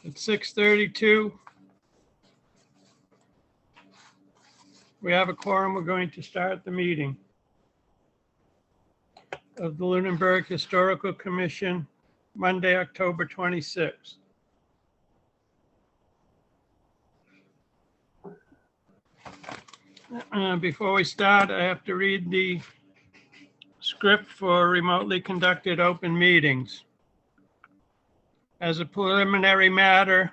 At 6:32, we have a quorum. We're going to start the meeting of the Lunenburg Historical Commission, Monday, October 26th. Before we start, I have to read the script for remotely conducted open meetings. As a preliminary matter,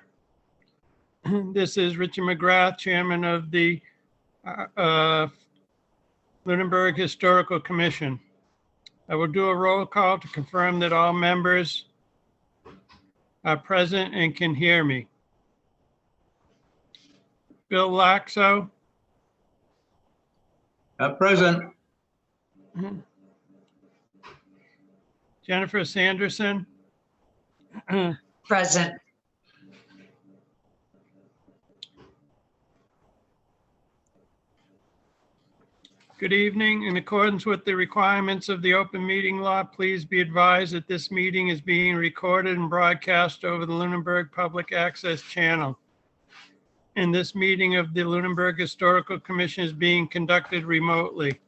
this is Richard McGrath, Chairman of the Lunenburg Historical Commission. I will do a roll call to confirm that all members are present and can hear me. Bill Laxo. Present. Jennifer Sanderson. Present. Good evening. In accordance with the requirements of the open meeting law, please be advised that this meeting is being recorded and broadcast over the Lunenburg Public Access Channel. And this meeting of the Lunenburg Historical Commission is being conducted remotely.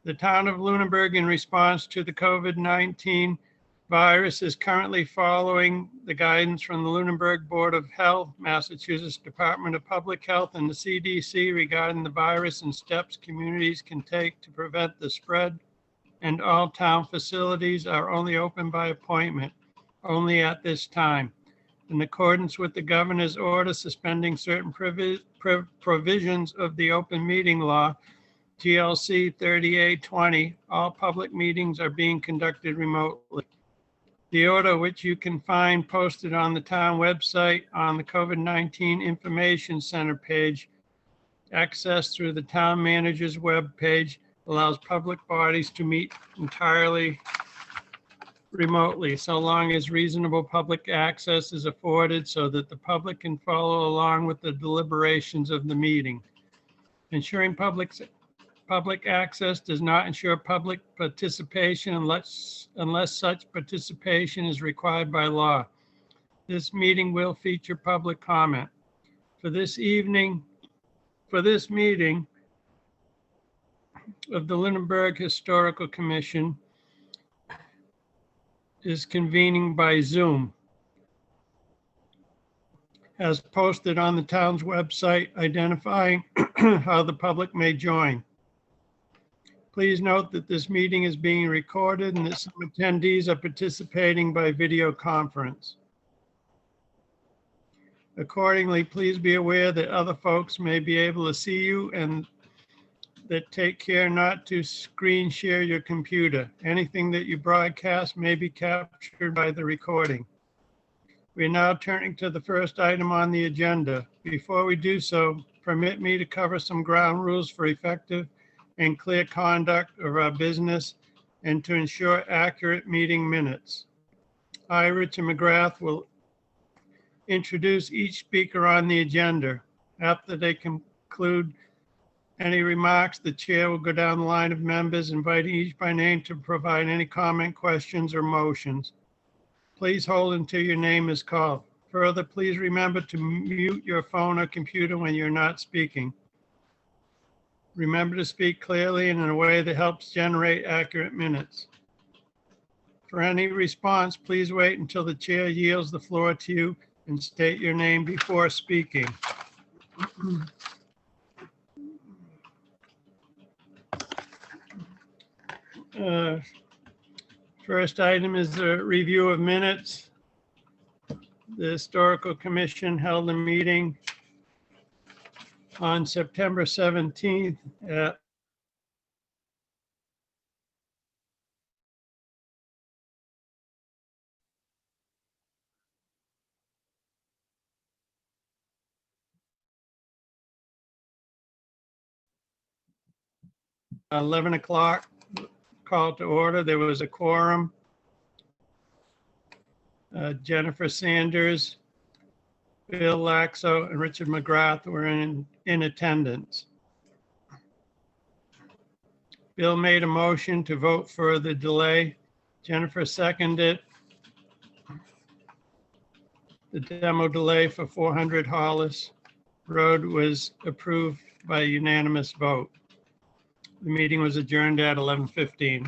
The town of Lunenburg, in response to the COVID-19 virus, is currently following the guidance from the Lunenburg Board of Health, Massachusetts Department of Public Health, and the CDC regarding the virus and steps communities can take to prevent the spread. And all town facilities are only open by appointment, only at this time. In accordance with the governor's order suspending certain provisions of the open meeting law, GLC 3820, all public meetings are being conducted remotely. The order, which you can find posted on the town website on the COVID-19 Information Center page, accessed through the town manager's web page, allows public bodies to meet entirely remotely, so long as reasonable public access is afforded so that the public can follow along with the deliberations of the meeting. Ensuring public access does not ensure public participation unless such participation is required by law. This meeting will feature public comment. For this meeting of the Lunenburg Historical Commission is convening by Zoom, as posted on the town's website, identifying how the public may join. Please note that this meeting is being recorded and that some attendees are participating by video conference. Accordingly, please be aware that other folks may be able to see you and that take care not to screen share your computer. Anything that you broadcast may be captured by the recording. We are now turning to the first item on the agenda. Before we do so, permit me to cover some ground rules for effective and clear conduct of our business and to ensure accurate meeting minutes. I, Richard McGrath, will introduce each speaker on the agenda. After they conclude any remarks, the chair will go down the line of members, inviting each by name to provide any comment, questions, or motions. Please hold until your name is called. Further, please remember to mute your phone or computer when you're not speaking. Remember to speak clearly and in a way that helps generate accurate minutes. For any response, please wait until the chair yields the floor to you and state your name before speaking. First item is a review of minutes. The Historical Commission held a meeting on September 17th at (11 o'clock). Call to order. There was a quorum. Jennifer Sanders, Bill Laxo, and Richard McGrath were in attendance. Bill made a motion to vote for the delay. Jennifer seconded. The demo delay for 400 Hollis Road was approved by unanimous vote. The meeting was adjourned at 11:15.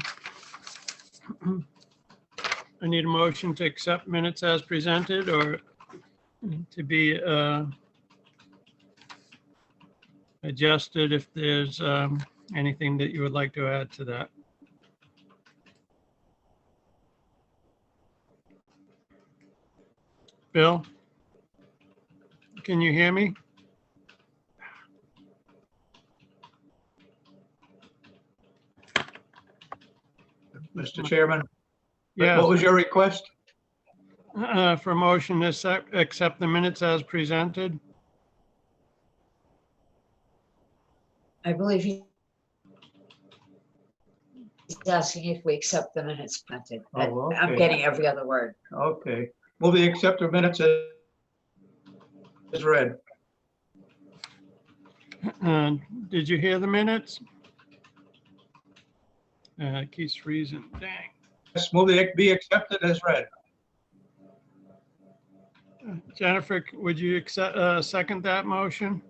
I need a motion to accept minutes as presented or to be adjusted if there's anything that you would like to add to that. Bill? Can you hear me? Mr. Chairman, Yes. what was your request? For a motion to accept the minutes as presented. I believe he's asking if we accept the minutes printed. Oh, I'm okay. getting every other word. Okay. Will we accept the minutes as read? Did you hear the minutes? It keeps freezing. Dang. Yes, will they be accepted as read? Jennifer, would you accept, second that motion?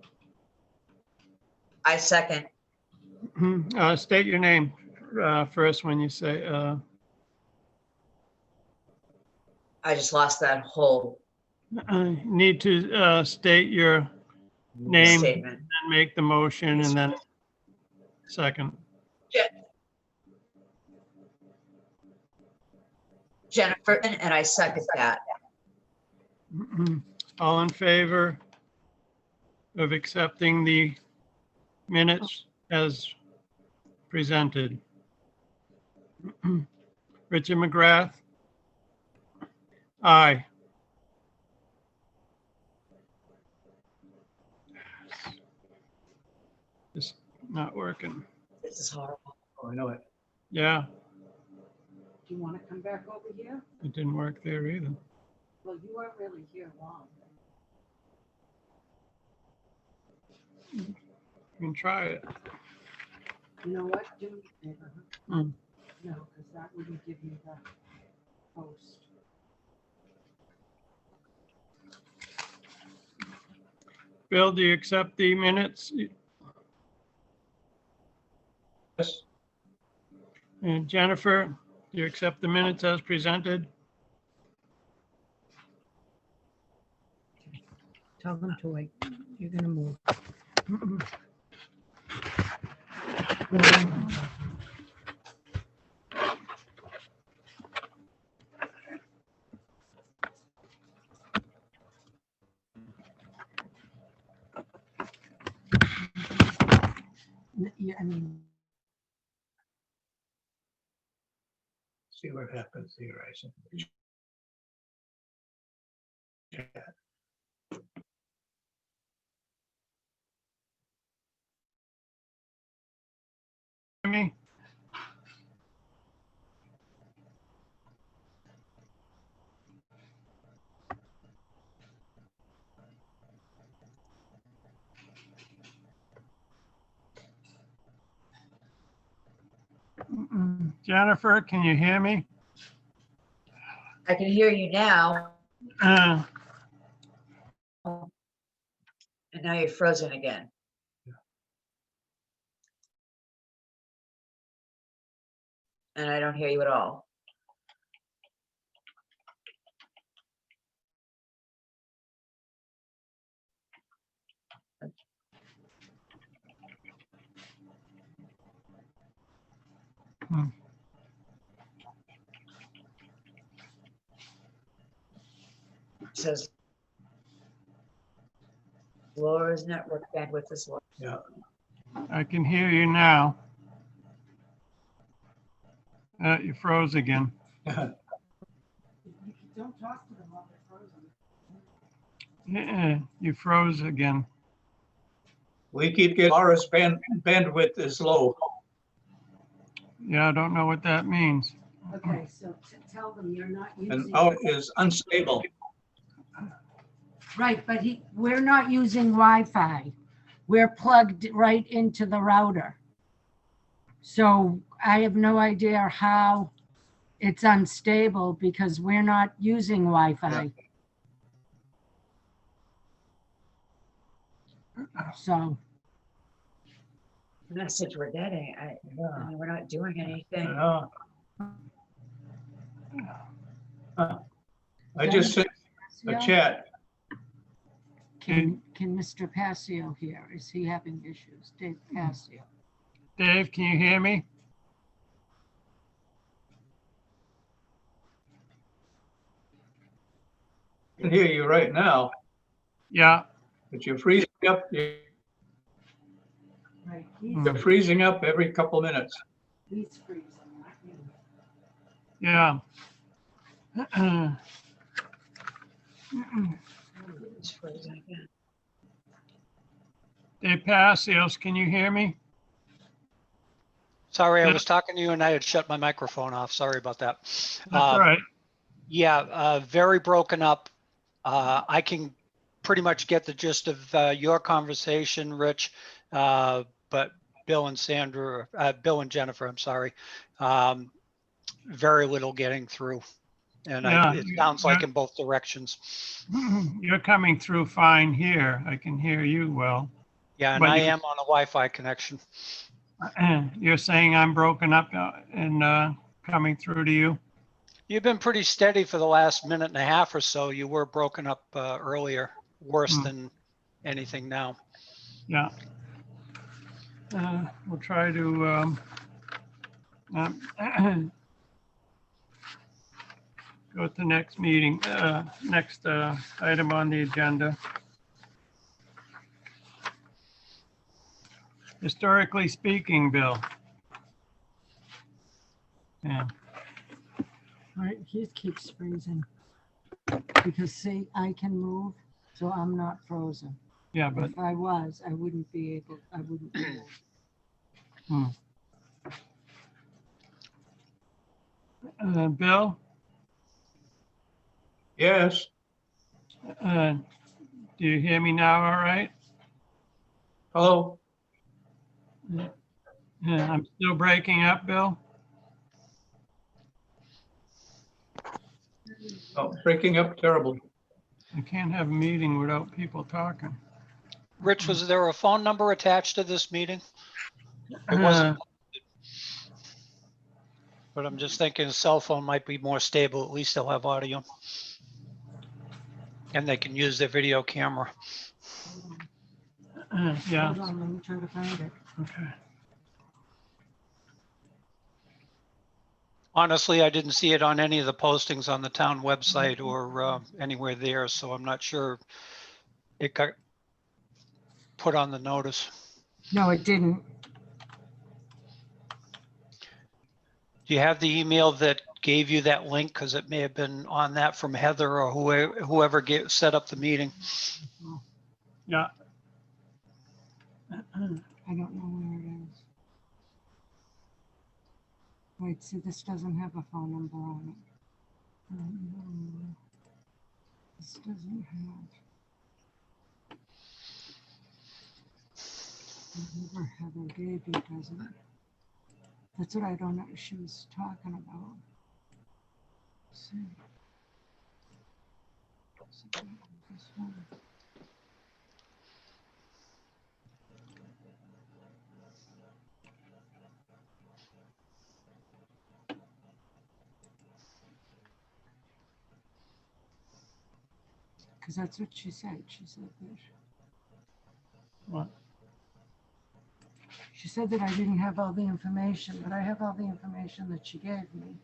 I second. State your name first when you say, I just lost that whole need to state your name statement. and make the motion and then second. Jennifer, and I second that. All in favor of accepting the minutes as presented? Richard McGrath? Aye. It's not working. This is horrible. Oh, I know it. Yeah, Do you want to come back over here? it didn't work there either. Well, you weren't really here long. You can try it. You know what? Do me a favor. Mm. No, because that wouldn't give me the post. Bill, do you accept the minutes? Yes. And Jennifer, do you accept the minutes as presented? Tell them to wait. You're gonna move. Yeah, I mean, See what happens here, I think. Me? Jennifer, can you hear me? I can hear you now, Uh, and now you're frozen again. And I don't hear you at all. Hmm. It says Laura's network bandwidth is low. Yeah. I can hear you now. You froze again. don't talk to them while they're frozen. You froze again. We keep getting Laura's bandwidth is low. Yeah, I don't know what that means. Okay, so tell them you're not And using. out is unstable. Right, but we're not using Wi-Fi. We're plugged right into the router. So I have no idea how it's unstable because we're not using Wi-Fi. So, The message we're getting, I mean, we're not doing anything. Yeah. I just sent a Passio? chat. Can Mr. Passio hear? Is he having issues? Dave Passio. Dave, can you hear me? I can hear you right now, Yeah. but you're freezing up. Right, You're freezing up every couple minutes. he's freezing, not you. Yeah. It's frozen again. Dave Passios, can you hear me? Sorry, I Yeah. was talking to you and I had shut my microphone off. Sorry about that. That's all right. Yeah, very broken up. I can pretty much get the gist of your conversation, Rich. But Bill and Jennifer, I'm sorry. Very little getting through. And Yeah, it sounds like in both directions. You're coming through fine here. I can hear you well. Yeah, and But I you- am on a Wi-Fi connection. You're saying I'm broken up and coming through to you? You've been pretty steady for the last minute and a half or so. You were broken up earlier, worse than anything now. Yeah. We'll try to go to the next meeting, next item on the agenda. Historically speaking, Bill. Yeah, Right, he keeps freezing. Because see, I can move, so I'm not frozen. yeah, but If I was, I wouldn't be able. Bill, Yes, do you hear me now all right? hello. I'm still breaking up, Bill? Oh, breaking up terribly. I can't have a meeting without people talking. Rich, was there a phone number attached to this meeting? It wasn't. But I'm just thinking a cell phone might be more stable. At least they'll have audio. And they can use their video camera. Yeah, Hold on, let me try to find it. okay. Honestly, I didn't see it on any of the postings on the town website or anywhere there, so I'm not sure it got put on the notice. No, it didn't. Do you have the email that gave you that link? Because it may have been on that from Heather or whoever set up the meeting. Yeah, I don't know where it is. Wait, see, this doesn't have a phone number on it. This doesn't have. Whatever Heather gave you doesn't. That's what I don't know she was talking about. Let's see. This one. Because that's what she said. She said that. what? She said that I didn't have all the information, but I have all the information that she gave me.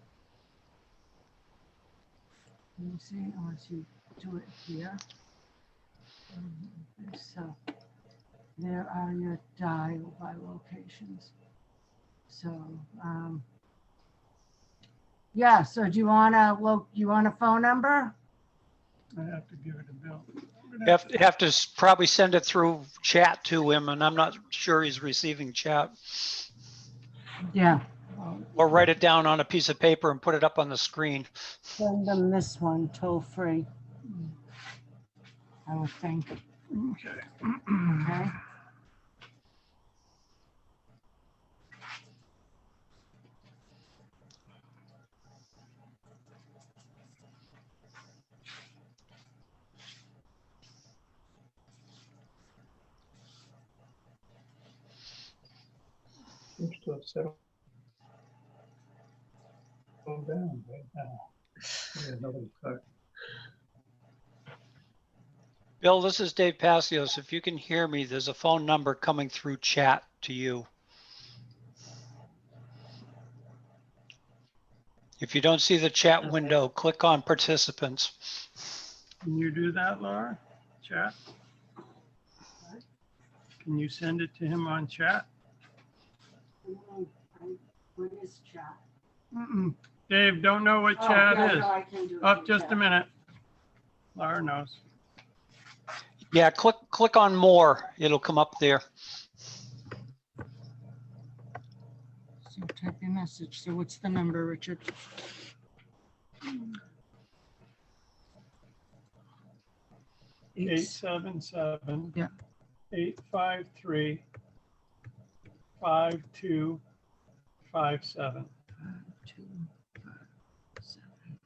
Let me see, unless you do it here. So there are your dial by locations. So, yeah, so do you want a phone number? I have to give it to Bill. You have to probably send it through chat to him, and I'm not sure he's receiving chat. Yeah, Or write it down on a piece of paper and put it up on the screen. send them this one, toll free. I would think, Okay. okay? Seems to have settled down right now. Yeah, nobody's talking. Bill, this is Dave Passios. If you can hear me, there's a phone number coming through chat to you. If you don't see the chat Okay. window, click on participants. Can you do that, Laura? Chat? Can you send it to him on chat? What is chat? Dave, don't know what Oh, chat yeah, is. no, I can do it Oh, in just a chat. minute. Laura knows. Yeah, click on more. It'll come up there. So type your message. So what's the number, Richard? 877. Yeah. 853. 5257. 257.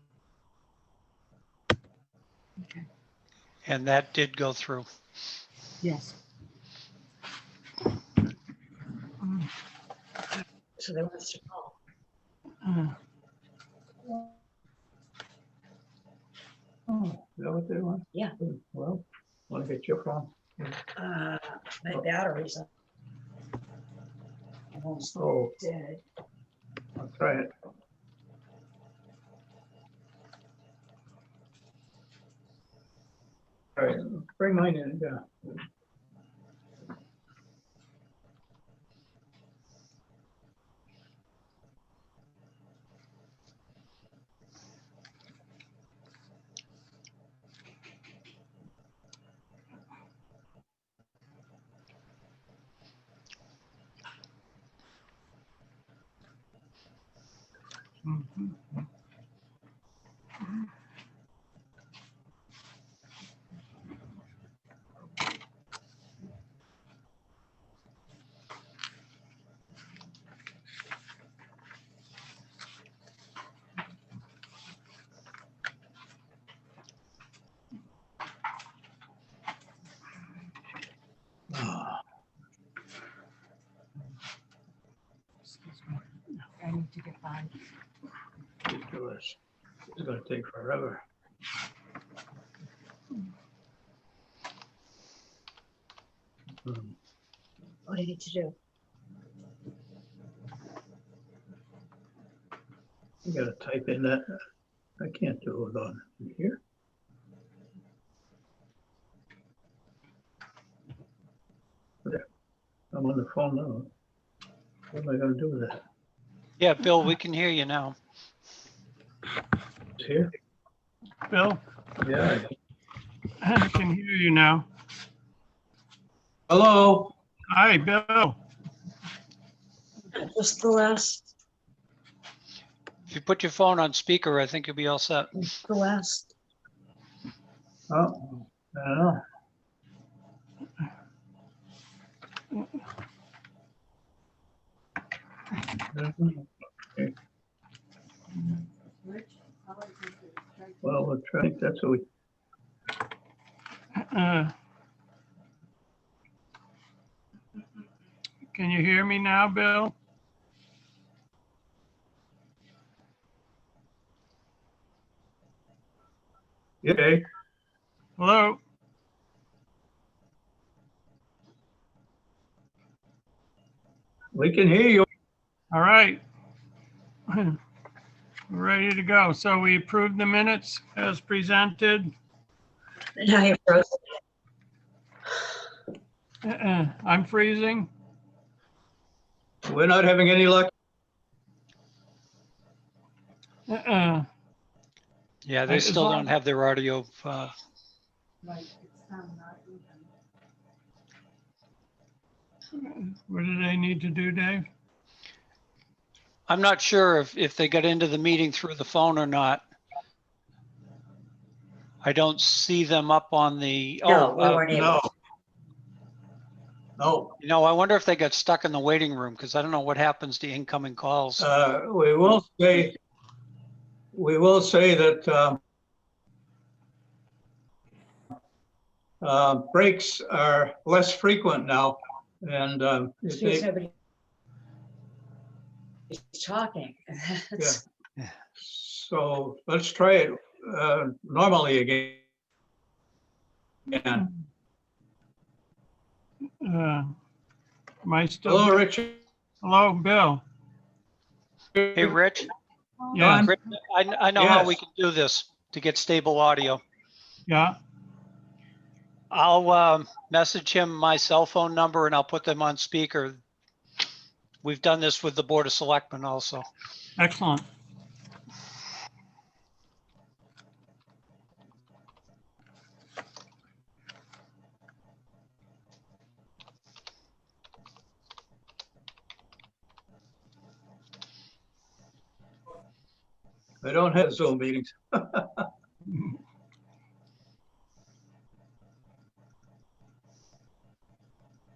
Okay. And that did go through. Yes. So they want us to call. Oh, is that what they want? Yeah. Well, want to get your phone? My batteries are almost Oh, dead. I'll try it. All right, bring mine in, yeah. Excuse me. I need to get by. Ridiculous. It's gonna take forever. What do you need to do? You gotta type in that. I can't do it on here. There. I'm on the phone now. What am I gonna do with that? Yeah, Bill, we can hear you now. It's here? Bill, Yeah. I can hear you now. Hello? Hi, Bill. Just the last, If you put your phone on speaker, I think you'll be all set. the last. Oh, I don't know. Well, we'll try. I think that's what we, Uh, Can you hear me now, Bill? okay. Hello? We can hear you. All right. We're ready to go. So we approved the minutes as presented. Now you're frozen. I'm freezing. We're not having any luck. Yeah, they As still long- don't have their audio. What do they need to do, Dave? I'm not sure if they got into the meeting through the phone or not. I don't see them up on the, No, oh, we weren't able. No. No, you know, I wonder if they got stuck in the waiting room because I don't know what happens to incoming calls. we will say that breaks are less frequent now. And if Excuse they, nobody. talking. Yeah. So let's try it normally again. Yeah. Am I still? Hello, Richard. Hello, Bill. Hey, Rich, Yeah, Don? Rich, I know how we Yes. can do this to get stable audio. yeah, I'll message him my cell phone number and I'll put them on speaker. We've done this with the Board of Selectmen also. excellent. I don't have Zoom meetings.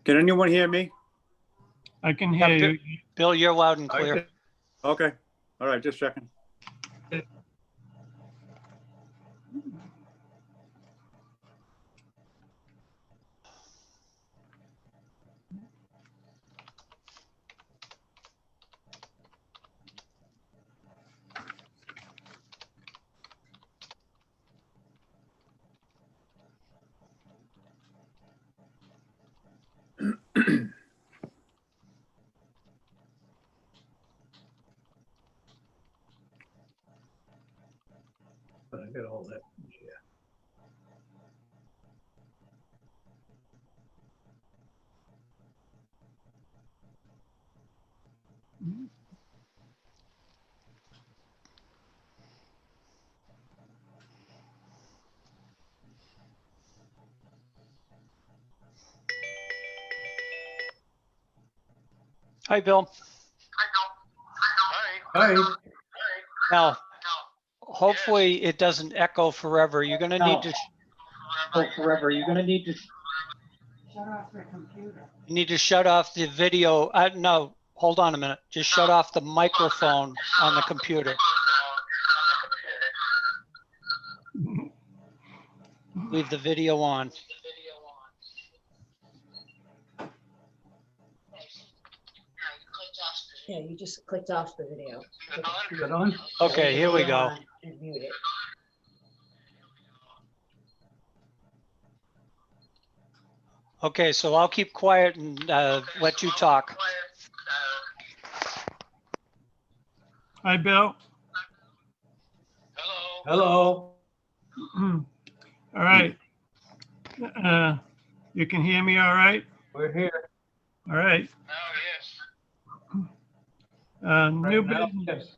Can anyone hear me? I can Yeah, hear you. Bill, you're loud and clear. Okay, all right, just checking. I get all that. Yeah. Hi, Bill. Hi. Now, hopefully it doesn't echo forever. You're gonna need to, Shut off your computer. you need to shut off the video. No, hold on a minute. Just shut off the microphone on the computer. Leave the video on. Yeah, you just clicked off the video. Is it on? Okay, here we go. And mute it. Okay, so I'll keep quiet and let you talk. Hi, Bill. Hello. All right. You can hear me all right? We're here. All right. New Right now, business.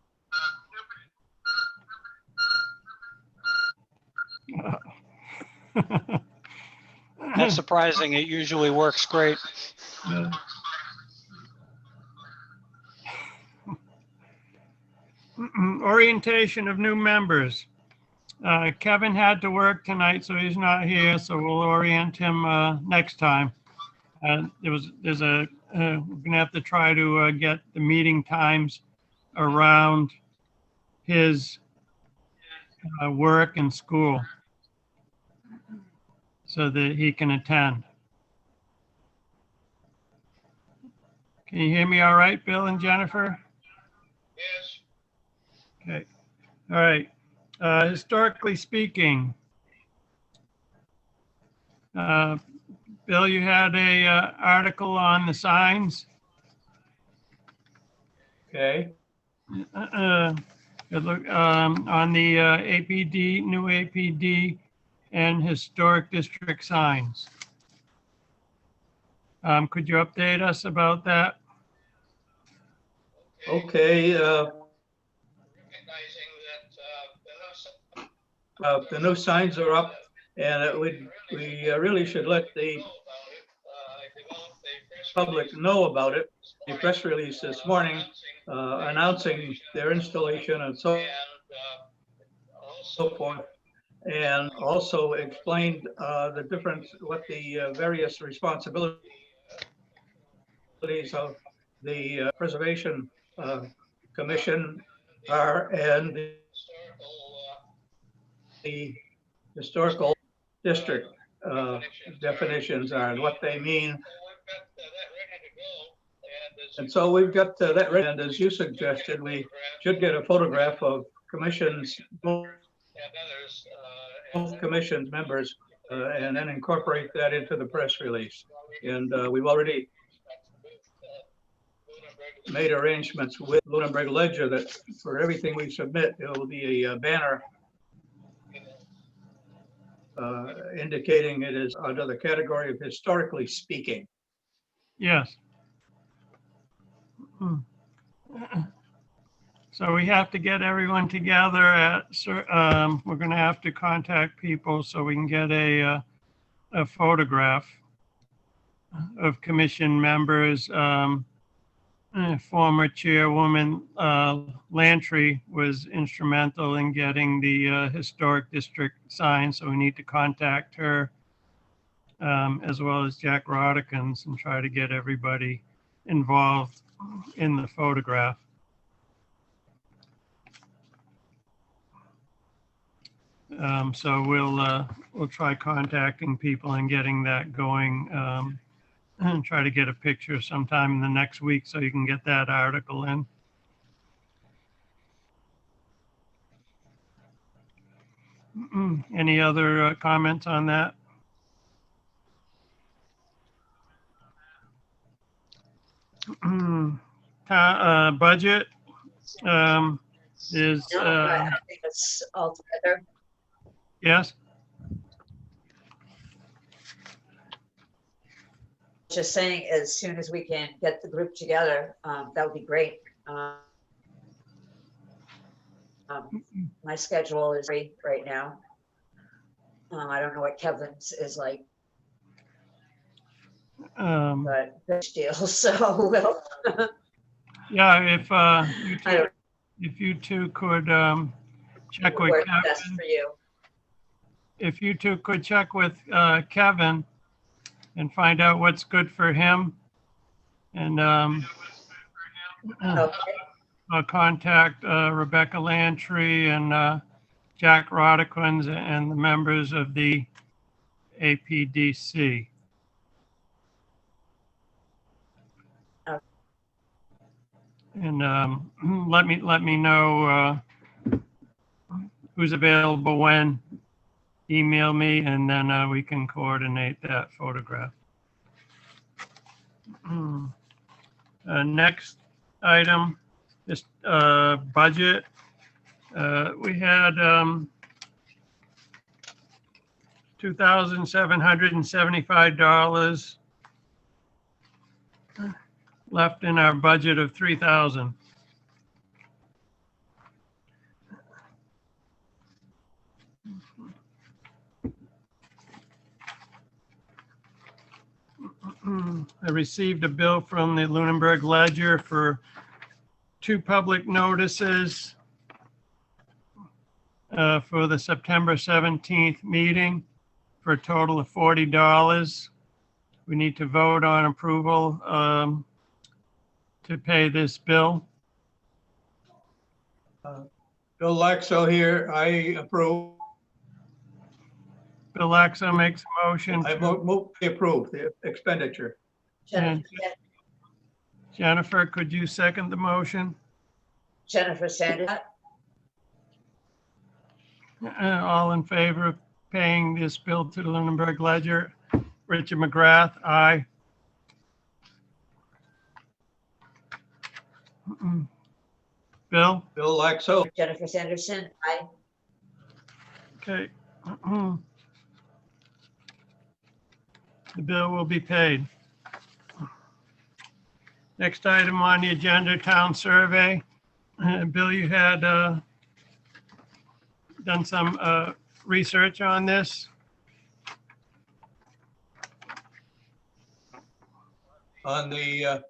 yes. Not surprising. It usually works great. Yeah. Orientation of new members. Kevin had to work tonight, so he's not here, so we'll orient him next time. We're gonna have to try to get the meeting times around his work and school so that he can attend. Can you hear me all right, Bill and Jennifer? Yes. Okay, all right. Historically speaking, Bill, you had a article on the signs. Okay. On the APD, new APD and historic district signs. Could you update us about that? Okay. The new signs are up, and we really should let the public know about it. A press release this morning announcing their installation and so forth, and also explained the difference, what the various responsibilities of the Preservation Commission are, and the historical district definitions are, and what they mean. And so we've got that ready. And as you suggested, we should get a photograph of commissions, both commissions members, and then incorporate that into the press release. And we've already made arrangements with Lunenburg Ledger that for everything we submit, there will be a banner indicating it is under the category of historically speaking. Yes. So we have to get everyone together we're gonna have to contact people so we can get a photograph of commission members. Former chairwoman Lantry was instrumental in getting the historic district signed, so we need to contact her, as well as Jack Rodikins, and try to get everybody involved in the photograph. So we'll try contacting people and getting that going, and try to get a picture sometime in the next week so you can get that article in. Any other comments on that? Budget is, No, I think it's all together. yes, Just saying, as soon as we can get the group together, that would be great. My schedule is free right now. I don't know what Kevin's is like, but big deal, so we'll. yeah, I if you two could check don't with work best Kevin, for you. if you two could check with Kevin and find out what's good for him, and Okay, I'll contact Rebecca Lantry and Jack Rodikins and the members of the APDC. Okay. And let me know who's available when. Email me, and then we can coordinate that photograph. Next item, this budget. We had $2,775 left in our budget of $3,000. I received a bill from the Lunenburg Ledger for 2 public notices for the September 17th meeting for a total of $40. We need to vote on approval to pay this bill. Bill Laxo here, I approve. Bill Laxo makes a motion. I move to approve the expenditure. And Jennifer, could you second the motion? Jennifer Sanders, All in favor of paying this bill to the Lunenburg Ledger? Richard McGrath, aye. Bill? Bill Laxo, Jennifer Sanderson, aye. Okay. The bill will be paid. Next item on the agenda, town survey. Bill, you had done some research on this. on the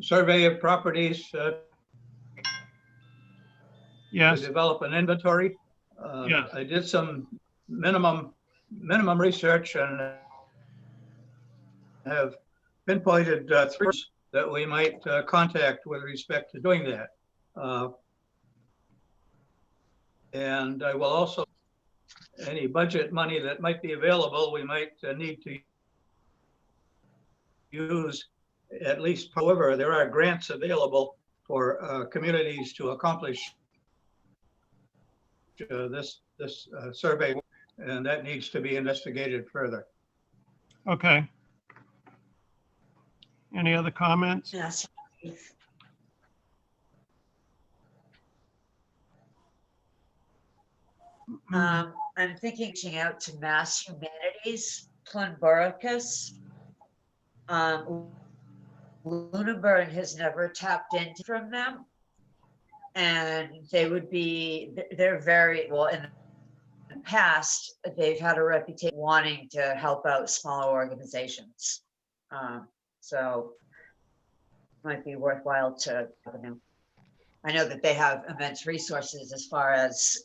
survey of properties to Yes, develop an inventory. Yes. I did some minimum research and have pinpointed 3 that we might contact with respect to doing that. And I will also, any budget money that might be available, we might need to use at least, however, there are grants available for communities to accomplish this survey, and that needs to be investigated further. Okay. Any other comments? Yes. I'm thinking reaching out to Mass Humanities, Clonburicus. Lunenburg has never tapped into from them. And they would be, they're very, well, in the past, they've had a reputation wanting to help out smaller organizations. So might be worthwhile to, I know that they have immense resources as far as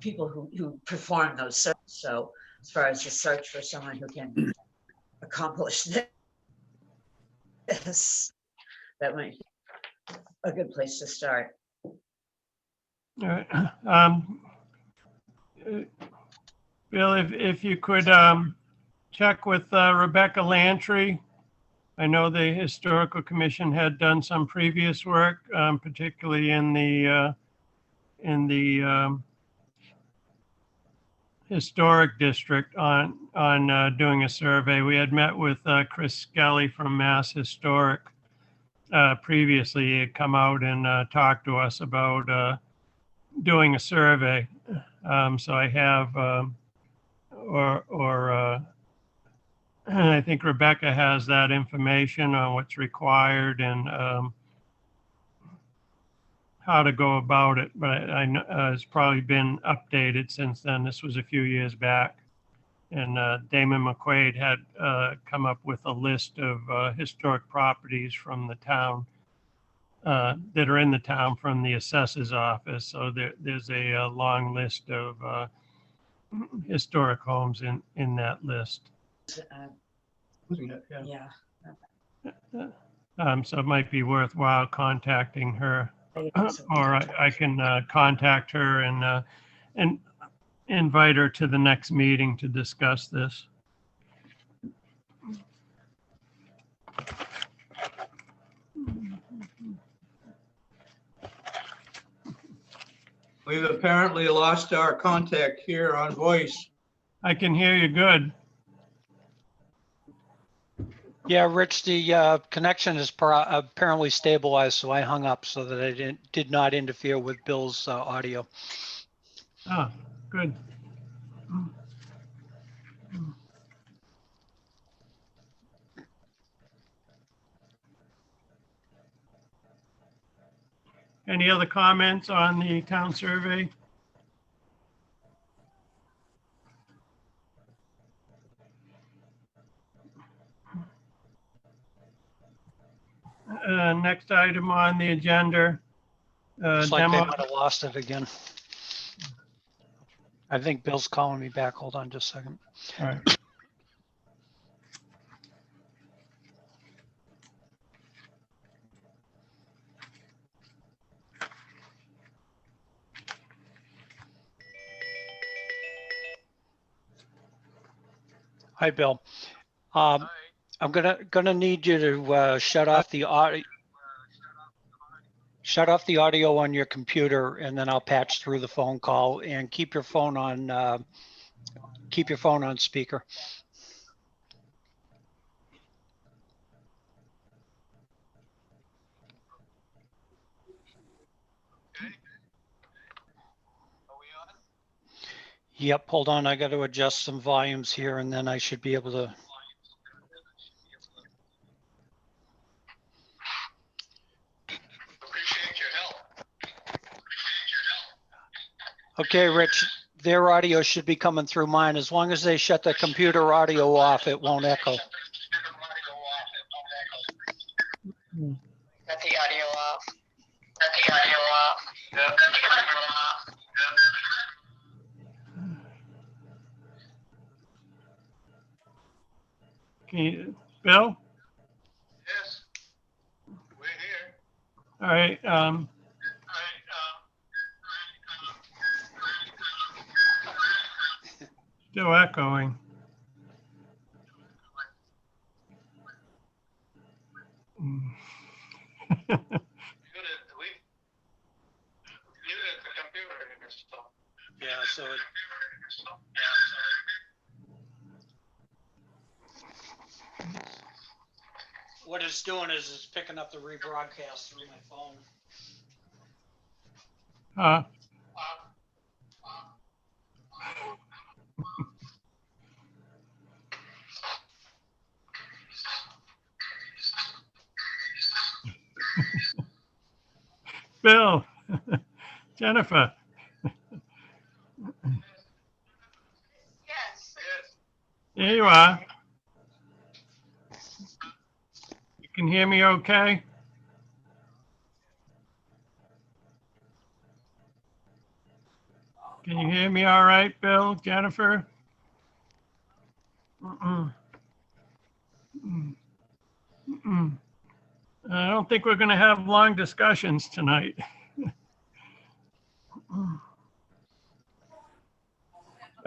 people who perform those searches. So as far as the search for someone who can accomplish this, that might be a good place to start. All right. Bill, if you could check with Rebecca Lantry. I know the Historical Commission had done some previous work, particularly in the historic district on doing a survey. We had met with Chris Skelly from Mass Historic previously. He had come out and talked to us about doing a survey. So I have, I think Rebecca has that information on what's required and how to go about it, but I know it's probably been updated since then. This was a few years back. And Damon McQuaid had come up with a list of historic properties from the town that are in the town from the assessor's office. So there's a long list of historic homes in that list. Yeah. So it might be worthwhile contacting her. Or I can contact her and invite her to the next meeting to discuss this. We've apparently lost our contact here on voice. I can hear you good. Yeah, Rich, the connection is apparently stabilized, so I hung up so that I did not interfere with Bill's audio. Oh, good. Any other comments on the town survey? Next item on the agenda. Looks like they Demo. might have lost it again. I think Bill's calling me back. Hold on just a second. All right. Hi, Bill. I'm gonna need you to shut off the audio. Shut off the audio on your computer, and then I'll patch through the phone call. And keep your phone on speaker. Yep, hold on. I got to adjust some volumes here, and then I should be able to. Appreciate your help. Okay, Rich, their audio should be coming through mine. As long as they shut the computer audio off, it won't echo. Got the audio off. Got the audio off. Yep. Can you, Bill? Yes, we're here. All right. Still echoing. the computer here, so. Yeah, so what it's doing is it's picking up the rebroadcast through my phone. Bill, Jennifer, Yes. there you are. You can hear me okay? Can you hear me all right, Bill, Jennifer? Mm-mm. Mm-mm. Mm-mm. I don't think we're going to have long discussions tonight.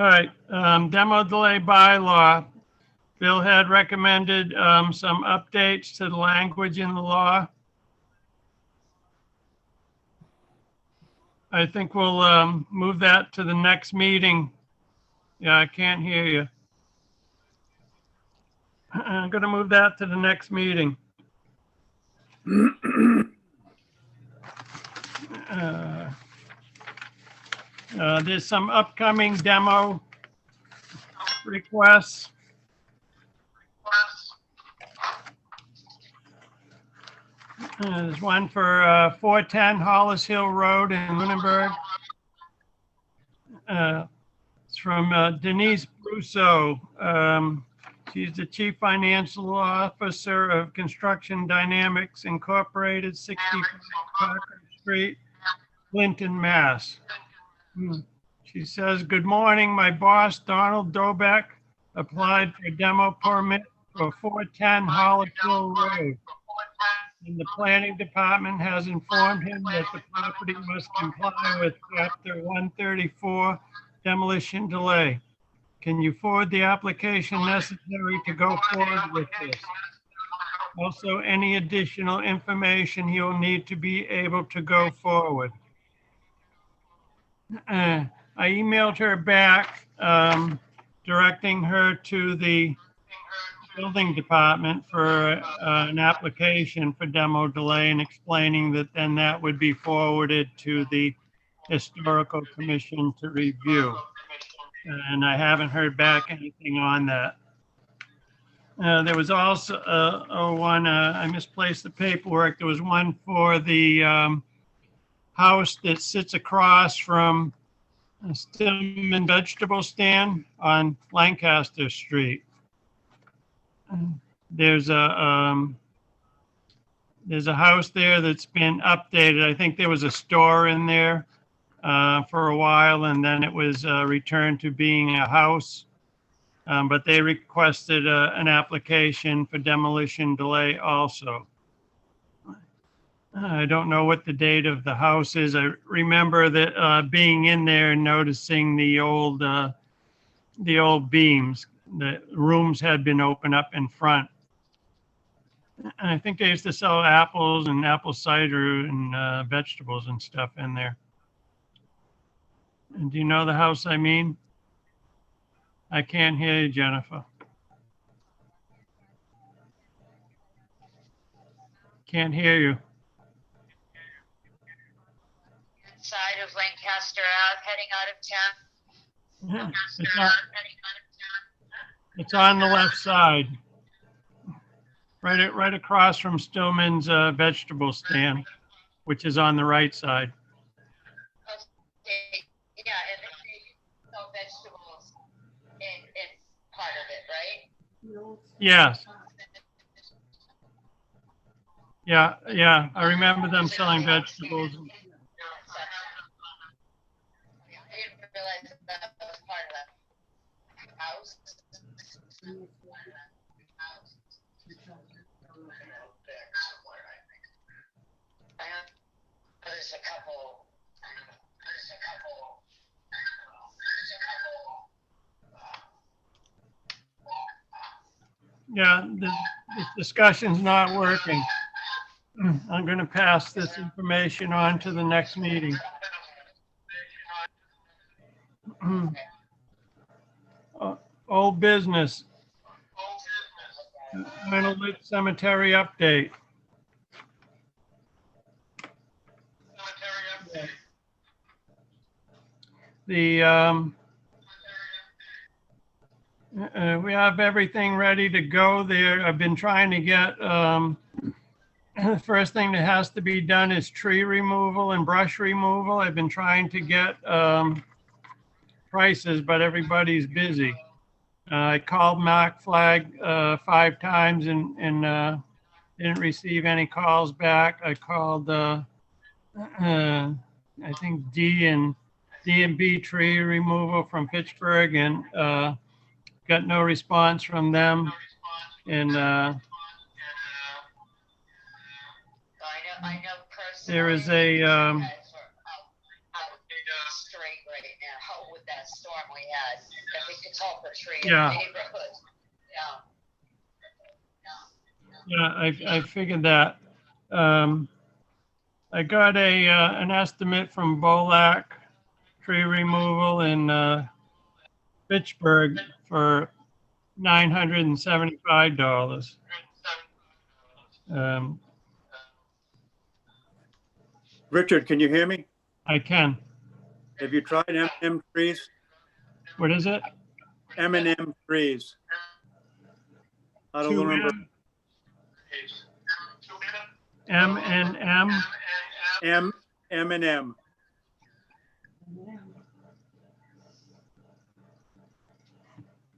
All right, demo delay bylaw. Bill had recommended some updates to the language in the law. I think we'll move that to the next meeting. Yeah, I can't hear you. I'm going to move that to the next meeting. Uh, There's some upcoming demo requests. There's one for 410 Hollis Hill Road in Lunenburg. It's from Denise Russo. She's the Chief Financial Officer of Construction Dynamics Incorporated, 65 Parker Street, Clinton, Mass. She says, "Good morning. My boss, Donald Dobeck, applied for a demo permit for 410 Hollis Hill Road. And the planning department has informed him that the property must comply with Chapter 134 demolition delay. Can you forward the application necessary to go forward with this? Also, any additional information he will need to be able to go forward." I emailed her back, directing her to the building department for an application for demo delay and explaining that then that would be forwarded to the historical commission to review. And I haven't heard back anything on that. There was also one, I misplaced the paperwork. There was one for the house that sits across from a Stillman vegetable stand on Lancaster Street. There's a house there that's been updated. I think there was a store in there for a while, and then it was returned to being a house. But they requested an application for demolition delay also. I don't know what the date of the house is. I remember that being in there and noticing the old beams. The rooms had been opened up in front. And I think they used to sell apples and apple cider and vegetables and stuff in there. And do you know the house I mean? I can't hear you, Jennifer. Can't hear you. Side of Lancaster Ave, heading out of town. It's on the left side. Right across from Stillman's vegetable stand, which is on the right side. Yeah, and they sell vegetables in part of it, right? Yes. Yeah, I remember them selling vegetables. I didn't realize that was part of the house. There's a couple. Yeah, this discussion's not working. I'm going to pass this information on to the next meeting. Old business. Vinyl Lit Cemetery update. The, we have everything ready to go there. I've been trying to get, the first thing that has to be done is tree removal and brush removal. I've been trying to get prices, but everybody's busy. I called Mark Flag 5 times and didn't receive any calls back. I called, I think D&B Tree Removal from Pittsburgh and got no response from them. And I know personally. there is a, you guys are out straight right now with that storm we had. If we could talk for tree in Yeah. the neighborhood. yeah, I figured that. I got an estimate from Bolak Tree Removal in Pittsburgh for $975. Richard, can you hear me? I can. Have you tried M&M trees? What is it? M&M trees. Out of Lunenburg. M&M. M&M.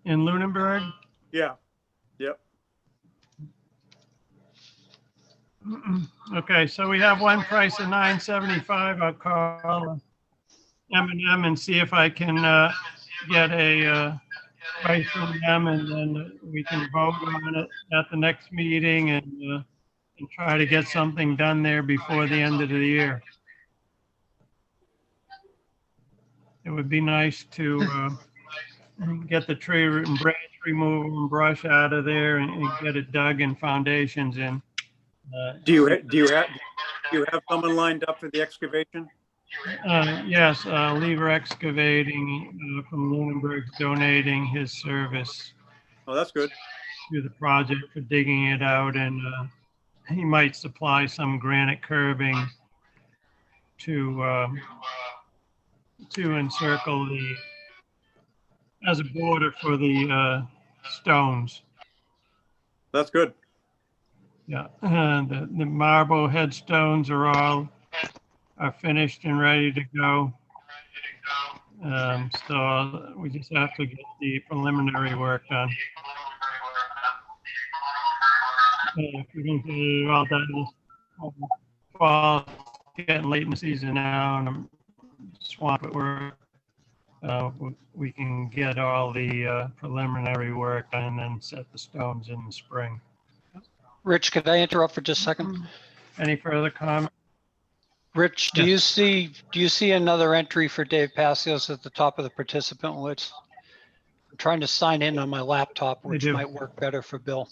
In Lunenburg? Yeah. Yep. Okay, so we have one price of $975. I'll call M&M and see if I can get a price from them, and then we can vote on it at the next meeting and try to get something done there before the end of the year. It would be nice to get the tree root and branch removal and brush out of there and get it dug and foundations in. Do you have someone lined up for the excavation? Yes, Lever Excavating from Lunenburg donating his service Oh, that's good. to the project for digging it out, and he might supply some granite curbing to encircle as a border for the stones. That's good. Yeah, the marble headstones are finished and ready to go. So we just have to get the preliminary work done. If we can get it all done, fall, it's getting late in the season now, and I'm swamped at work. We can get all the preliminary work done and then set the stones in the spring. Rich, could I interrupt for just a second? Any further comment? Rich, do you see another entry for Dave Passios at the top of the participant list? I'm trying to sign in on my laptop, which do. might work better for Bill.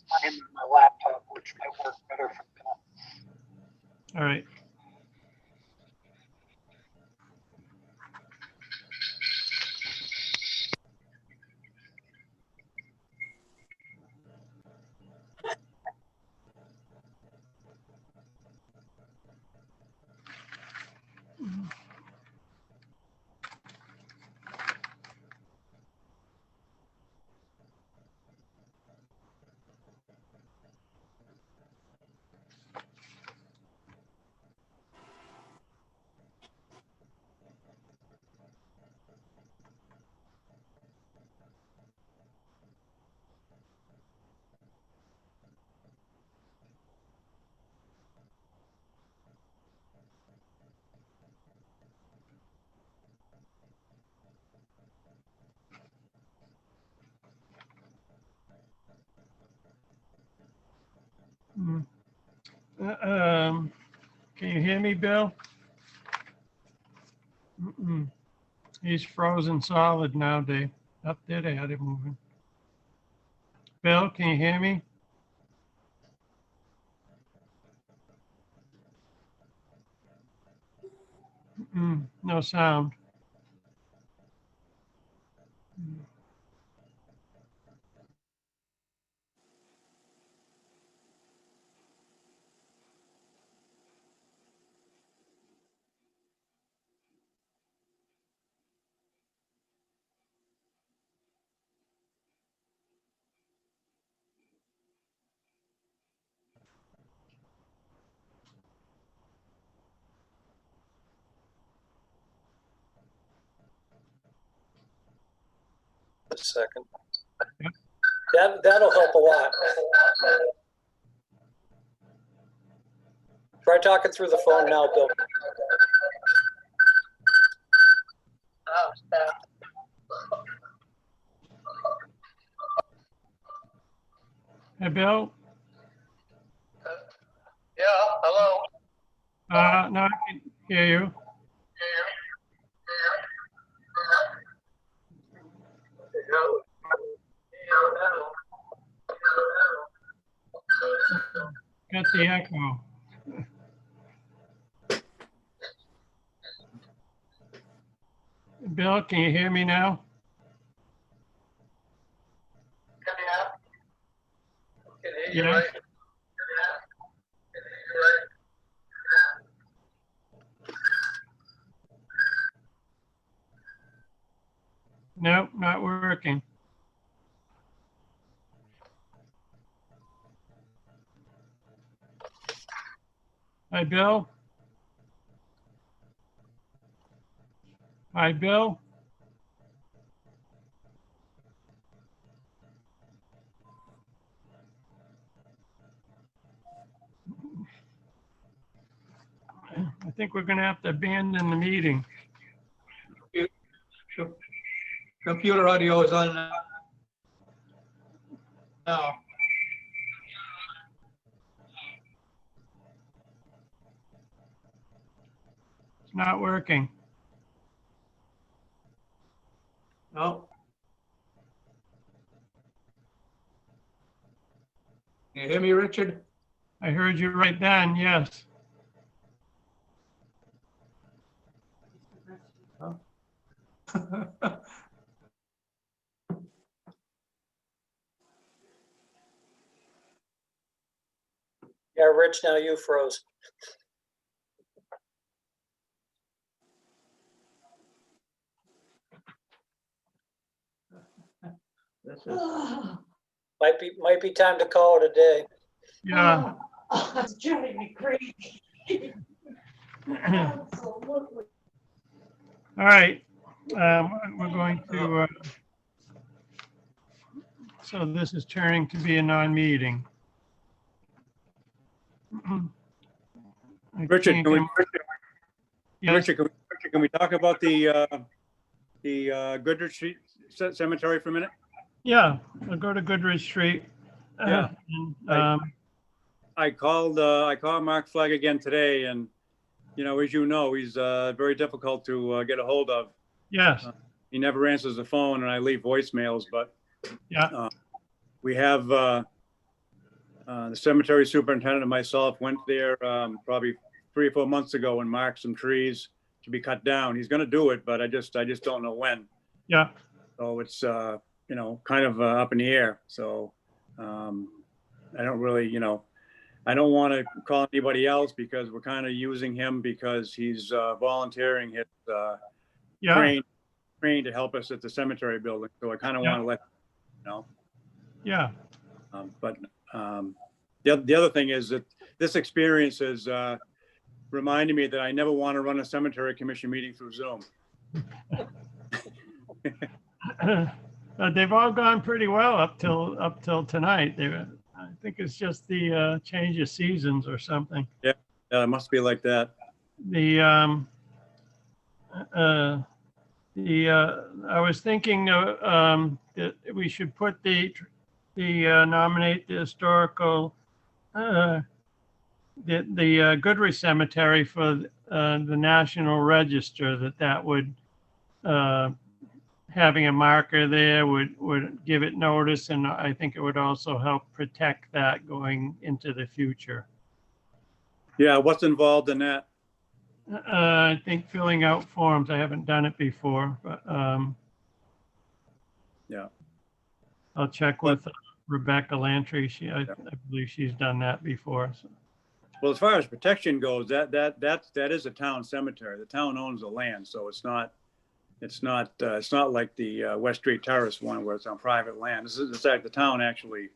All right. Can you hear me, Bill? He's frozen solid now, Dave. Up there, they had it moving. Bill, can you hear me? No sound. A second. That'll help a lot. Try talking through the phone now, Bill. Hey, Bill? Yeah, hello. No, I can hear you. Got the echo. Bill, can you hear me now? Yeah. Nope, not working. Hi, Bill? Hi, Bill? I think we're gonna have to abandon the meeting. Computer audio is on now. It's not working. No. Can you hear me, Richard? I heard you right then, yes. Yeah, Rich, now you froze. This is, Might be time to call it a day. Yeah. It's driving me crazy. Absolutely. All right. We're going to, so this is turning to be a non-meeting. I Richard, think can we, I'm- Yes, Richard, can we talk about the Goodrich Street Cemetery for a minute? yeah, I'll go to Goodrich Street. Yeah. And, I called Mark Flagg again today, and, you know, as you know, he's very difficult to get a hold of. yes, He never answers the phone, and I leave voicemails, but yeah, we have the cemetery superintendent and myself went there probably 3 or 4 months ago and marked some trees to be cut down. He's going to do it, but I just don't know when. yeah, So it's you know, kind of up in the air. So I don't really, you know, I don't want to call anybody else because we're kind of using him because he's volunteering his yeah, crane to help us at the cemetery building. So I kind of Yeah. want to let you know. yeah, But the other thing is that this experience has reminded me that I never want to run a cemetery commission meeting through Zoom. They've all gone pretty well up till tonight. I think it's just the change of seasons or something. Yeah, it must be like that. I was thinking that we should put nominate the historical, the Goodrich Cemetery for the National Register, that would, having a marker there would give it notice, and I think it would also help protect that going into the future. Yeah, what's involved in that? I think filling out forms, I haven't done it before, but Yeah. I'll check with Rebecca Lantry. I believe she's done that before. So. Well, as far as protection goes, that is a town cemetery. The town owns the land, so it's not like the West Street Terrace one where it's on private land. It's like the town actually,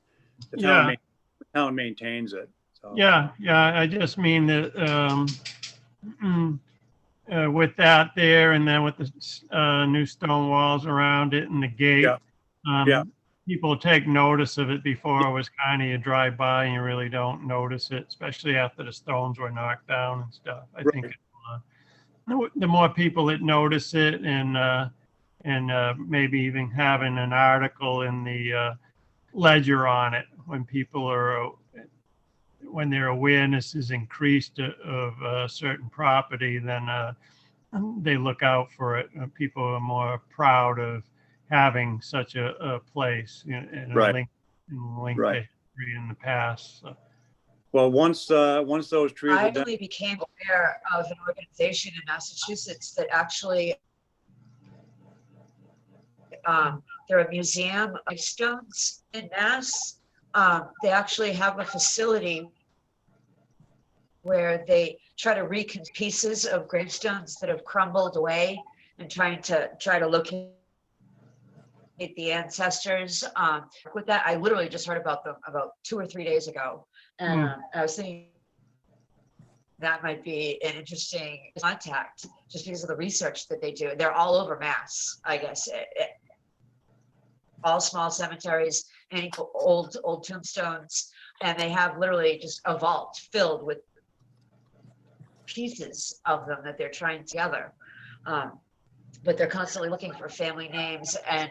the town maintains it. So. Yeah, I just mean that with that there, and then with the new stone walls around it and the gate, people take notice of it. Before it was kind of you drive by and you really don't notice it, especially after the stones were knocked down and stuff. I think the more people that notice it, and maybe even having an article in the ledger on it when people are when their awareness is increased of a certain property, then they look out for it. People are more proud of having such a place, and a link to history in the past. So. Well, once those trees I are done, actually became aware of an organization in Massachusetts that actually they're a museum of stones in Mass. They actually have a facility where they try to reconstruct pieces of gravestones that have crumbled away and try to locate the ancestors. With that, I literally just heard about them about 2 or 3 days ago, and I was thinking that might be an interesting contact just because of the research that they do. They're all over Mass, I guess. All small cemeteries, any old tombstones, and they have literally just a vault filled with pieces of them that they're trying together. But they're constantly looking for family names and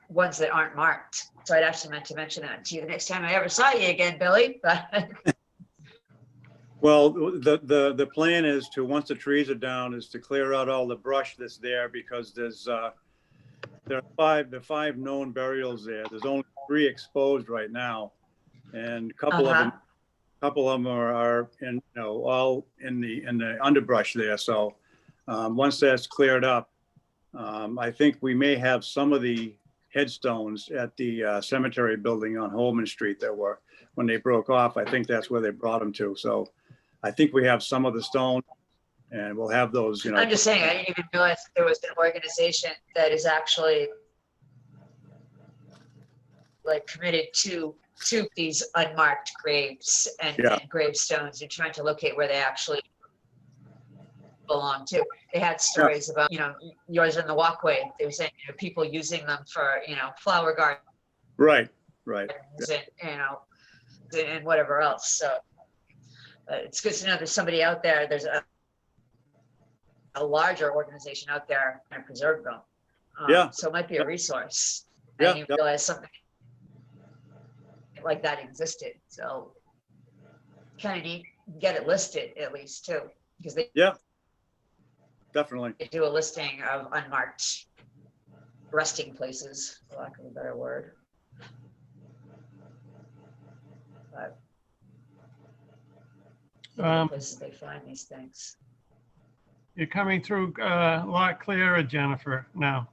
ones that aren't marked. So I'd actually meant to mention that to you the next time I ever saw you again, Billy. But well, the plan is to, once the trees are down, is to clear out all the brush that's there, because there are five known burials there. There's only 3 exposed right now, and a couple of them are in, all in the underbrush there. So once that's cleared up, I think we may have some of the headstones at the cemetery building on Holman Street that were, when they broke off, I think that's where they brought them to. So I think we have some of the stone, and we'll have those, I'm just saying, I didn't even realize there was an organization that is actually like committed to these unmarked graves and gravestones and trying to locate where they actually belong to. They had stories about, yours in the walkway. They were saying, people using them for, flower gardens. Right. And whatever else. So it's good to know there's somebody out there. There's a larger organization out there and preserve them. So it might be a resource. And you realize something like that existed. So kind of need to get it listed at least too, because they definitely do a listing of unmarked resting places, for lack of a better word. But places they find these things. You're coming through a lot clearer, Jennifer, now.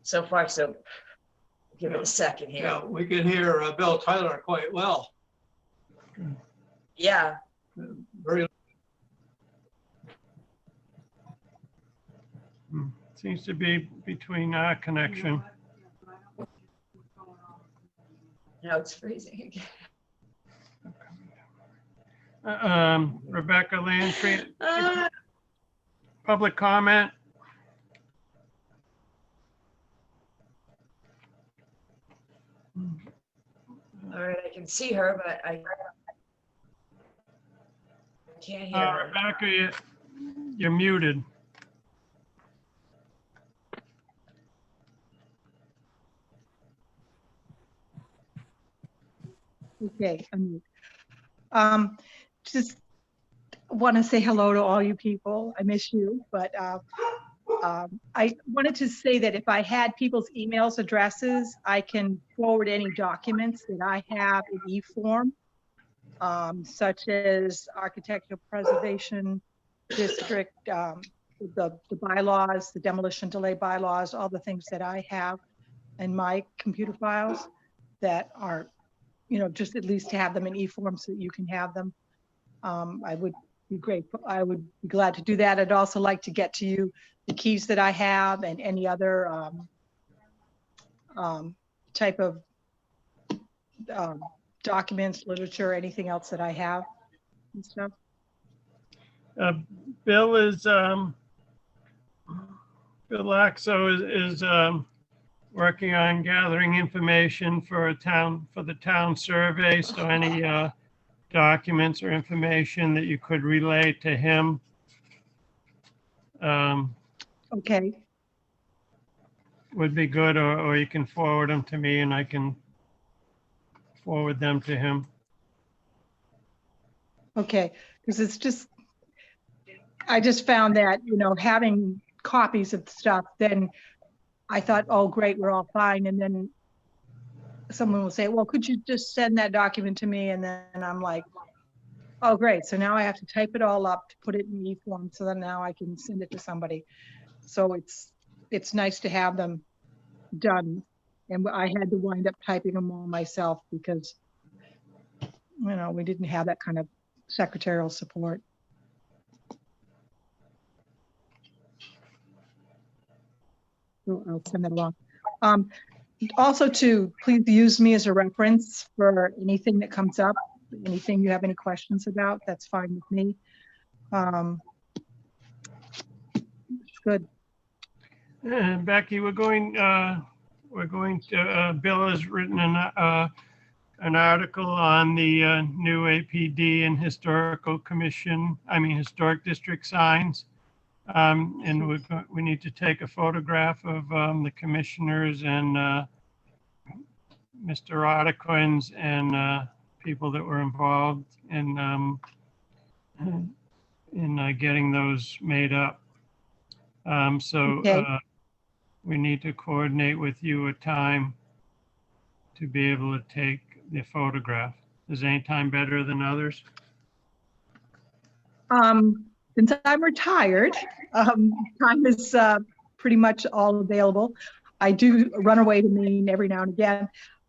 So far, so give it a second here. Yeah, we can hear Bill Tyler quite well. Yeah. Very. Seems to be between our connection. No, it's freezing. Rebecca Lantry, public comment. All right, I can see her, but I can't hear her. Rebecca, you're muted. Okay, just want to say hello to all you people. I miss you, but I wanted to say that if I had people's emails addresses, I can forward any documents that I have in e-form, such as Architectural Preservation District, the bylaws, the demolition delay bylaws, all the things that I have in my computer files that are, just at least to have them in e-form so that you can have them. I would be grateful. I would be glad to do that. I'd also like to get to you the keys that I have and any other type of documents, literature, anything else that I have and stuff. Bill Laxo is working on gathering information for the town survey. So any documents or information that you could relay to him. Okay. Would be good, or you can forward them to me and I can forward them to him. Okay, because I just found that, having copies of stuff, then I thought, oh, great, we're all fine. And then someone will say, well, could you just send that document to me? And then I'm like, oh, great. So now I have to type it all up to put it in e-form so that now I can send it to somebody. So it's nice to have them done. And I had to wind up typing them all myself because, we didn't have that kind of secretarial support. So I'll send that along. Also to please use me as a reference for anything that comes up, anything you have any questions about, that's fine with me. Good. Becky, we're going to, Bill has written an article on the new APD and Historic District signs. And we need to take a photograph of the commissioners and Mr. Otterquins and people that were involved in getting those made up. Okay. We need to coordinate with you a time to be able to take the photograph. Is any time better than others? Since I'm retired, time is pretty much all available. I do run away to Maine every now and again,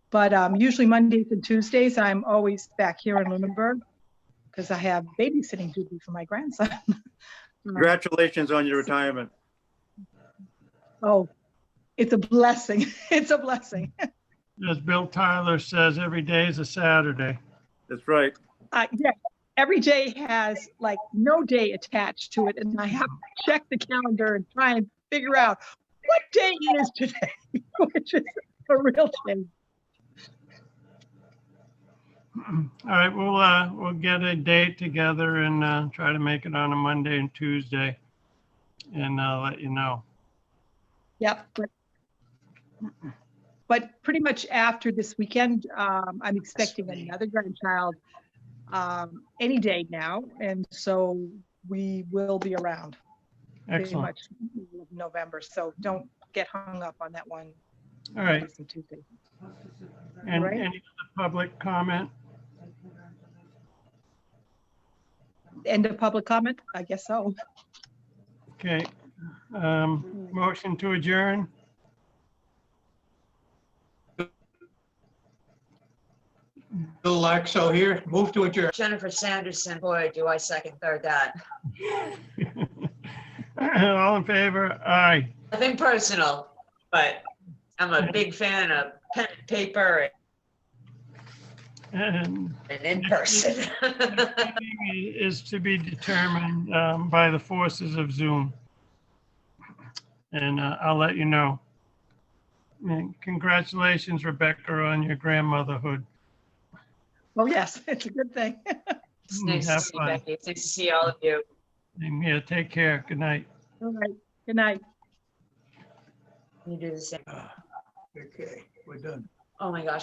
but usually Mondays and Tuesdays, I'm always back here in Lunenburg because I have babysitting duty for my grandson. Congratulations on your retirement. Oh, it's a blessing. It's a blessing. As Bill Tyler says, every day is a Saturday. That's right. Yeah, every day has like no day attached to it, and I have to check the calendar and try and figure out what day it is today, which is a real shame. All right, we'll get a date together and try to make it on a Monday and Tuesday, and I'll let you know. Yep, but pretty much after this weekend, I'm expecting another grandchild any day now, and so we will be around. Pretty Excellent. much November, so don't get hung up on that one. All right. Mondays and Tuesdays. And Right. any other public comment? End of public comment? I guess so. Okay. Motion to adjourn. Bill Laxo here, move to adjourn. Jennifer Sanderson, boy, do I second third that. All in favor? Aye. Nothing personal, but I'm a big fan of pen and paper And and in person. is to be determined by the forces of Zoom. And I'll let you know. And congratulations, Rebecca, on your grandmotherhood. Oh, yes, it's a good thing. It's nice to Have see fun. Becky. It's nice to see all of you. Same here. Take care. Good night. All right, good night. You do the same. Okay, we're done. Oh my gosh.